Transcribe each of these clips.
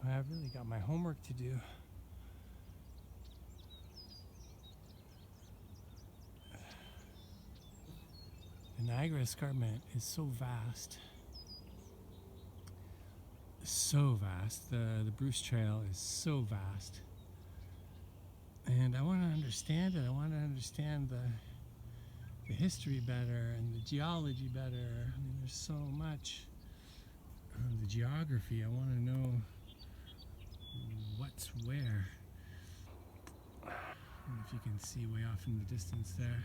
I've really got my homework to do. The Niagara Escarpment is so vast. So vast. The Bruce Trail is so vast. And I want to understand it. I want to understand the history better and the geology better. I mean, there's so much. The geography, I want to know what's where. I don't know if you can see way off in the distance there.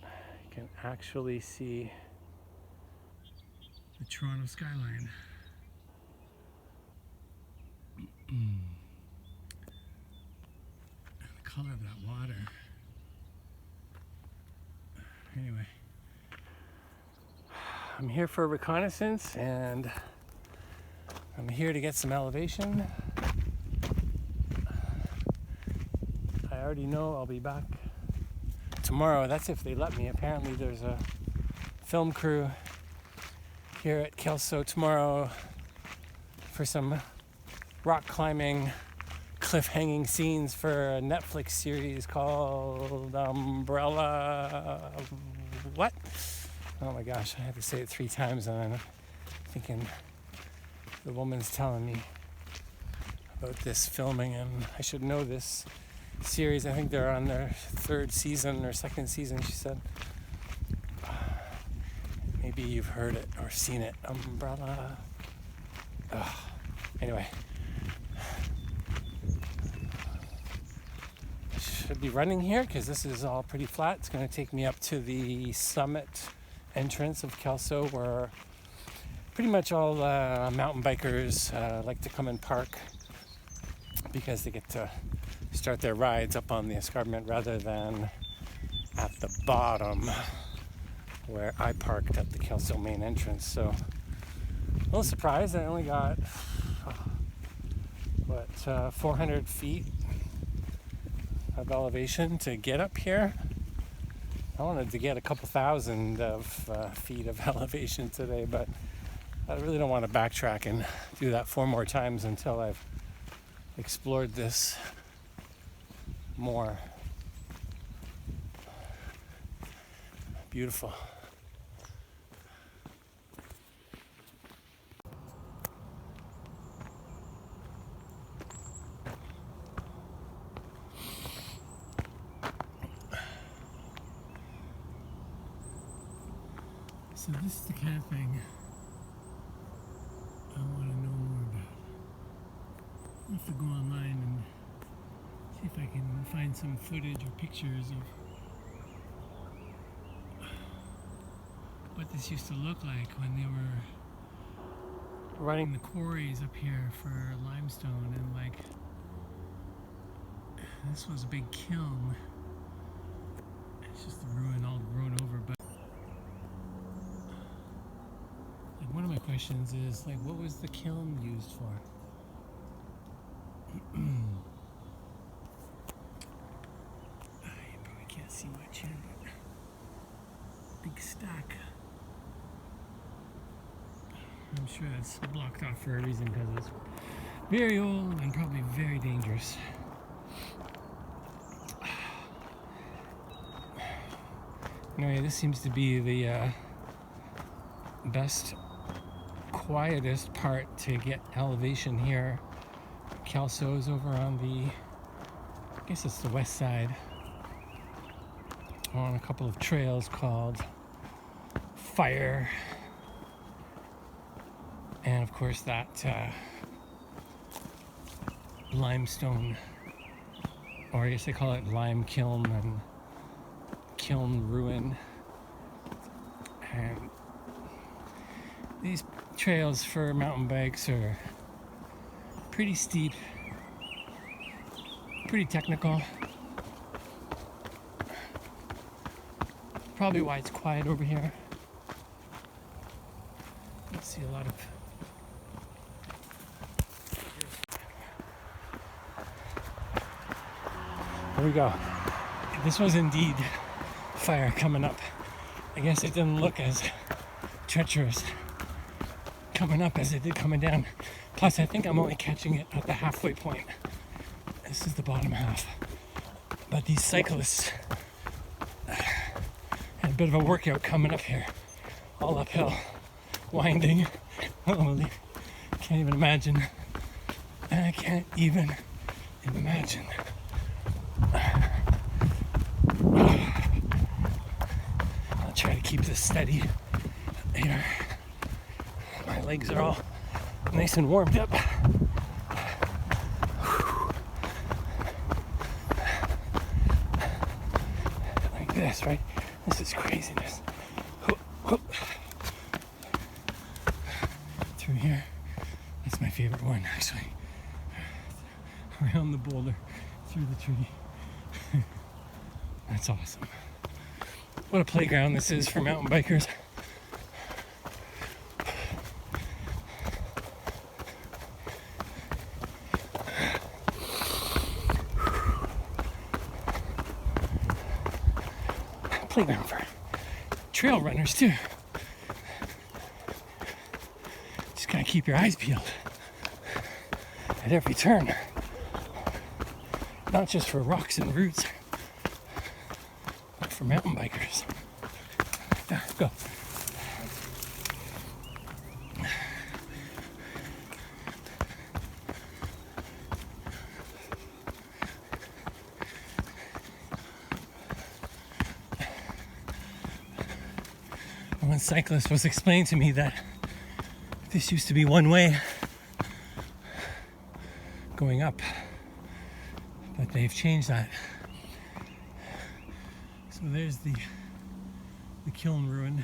You can actually see the Toronto skyline. And the color of that water. Anyway, I'm here for reconnaissance and I'm here to get some elevation. I already know I'll be back tomorrow. That's if they let me. Apparently there's a film crew here at Kelso tomorrow for some rock climbing, cliff hanging scenes for a Netflix series called Umbrella. What? Oh my gosh, I had to say it 3 times and I'm thinking the woman's telling me about this filming and I should know this series. I think they're on their 3rd season or 2nd season, she said. Maybe you've heard it or seen it. Umbrella. Anyway. I should be running here because this is all pretty flat. It's going to take me up to the summit entrance of Kelso where pretty much all mountain bikers like to come and park because they get to start their rides up on the escarpment rather than at the bottom where I parked at the Kelso main entrance. So a little surprised I only got 400 feet of elevation to get up here. I wanted to get a couple thousand of feet of elevation today, but I really don't want to backtrack and do that 4 more times until I've explored this more. Beautiful. So this is the kind of thing I want to know more about. I have to go online and see if I can find some footage or pictures of what this used to look like when they were running the quarries up here for limestone, and like this was a big kiln. It's just the ruin all grown over, but like one of my questions is like, what was the kiln used for? You probably can't see much here, but big stack. I'm sure it's blocked off for a reason because it's very old and probably very dangerous. Anyway, this seems to be the best, quietest part to get elevation here. Kelso is over on the, I guess it's the west side, on a couple of trails called Fire. And of course that limestone, or I guess they call it lime kiln and kiln ruin. And these trails for mountain bikes are pretty steep, pretty technical. Probably why it's quiet over here. I see a lot of Here we go. This was indeed fire coming up. I guess it didn't look as treacherous coming up as it did coming down. Plus, I think I'm only catching it at the halfway point. This is the bottom half. But these cyclists had a bit of a workout coming up here. All uphill, winding. Holy, can't even imagine. I can't even imagine. I'll try to keep this steady here. My legs are all nice and warmed up. Like this, right? This is craziness. Through here. That's my favorite one, actually. Around the boulder, through the tree. That's awesome. What a playground this is for mountain bikers. Playground for trail runners too. Just gotta keep your eyes peeled at every turn. Not just for rocks and roots, but for mountain bikers. There, go. One cyclist was explaining to me that this used to be one way going up, but they've changed that. So there's the kiln ruin.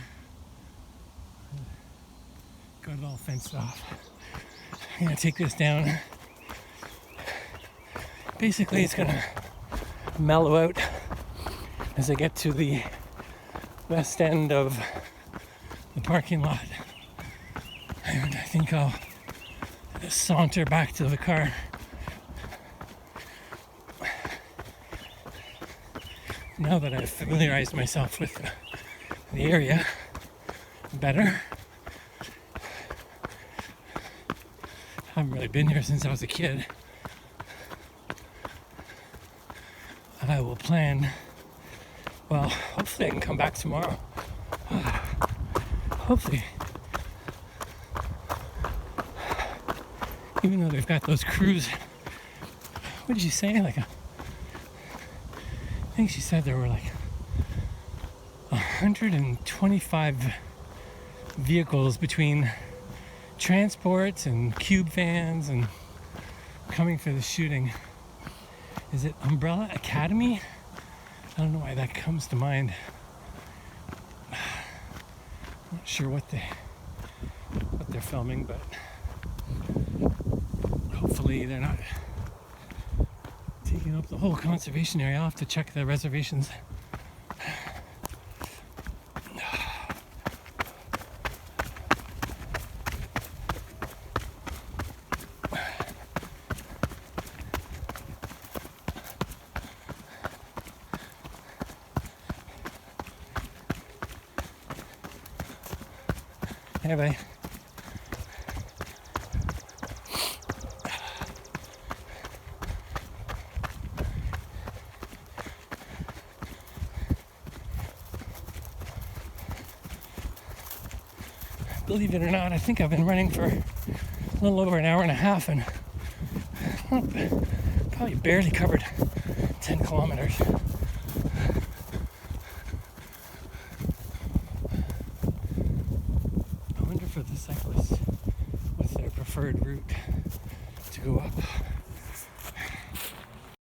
Got it all fenced off. I'm gonna take this down. Basically, it's gonna mellow out as I get to the west end of the parking lot, and I think I'll saunter back to the car. Now that I've familiarized myself with the area better. I haven't really been here since I was a kid. I will plan, well, hopefully I can come back tomorrow. Hopefully. Even though they've got those crews, what did you say? I think she said there were like 125 vehicles between transports and cube vans and coming for the shooting. Is it Umbrella Academy? I don't know why that comes to mind. I'm not sure what they're filming, but hopefully they're not taking up the whole conservation area. I'll have to check the reservations. Hey, buddy. Believe it or not, I think I've been running for a little over an hour and a half and probably barely covered 10 kilometers. I wonder for the cyclists what's their preferred route to go up.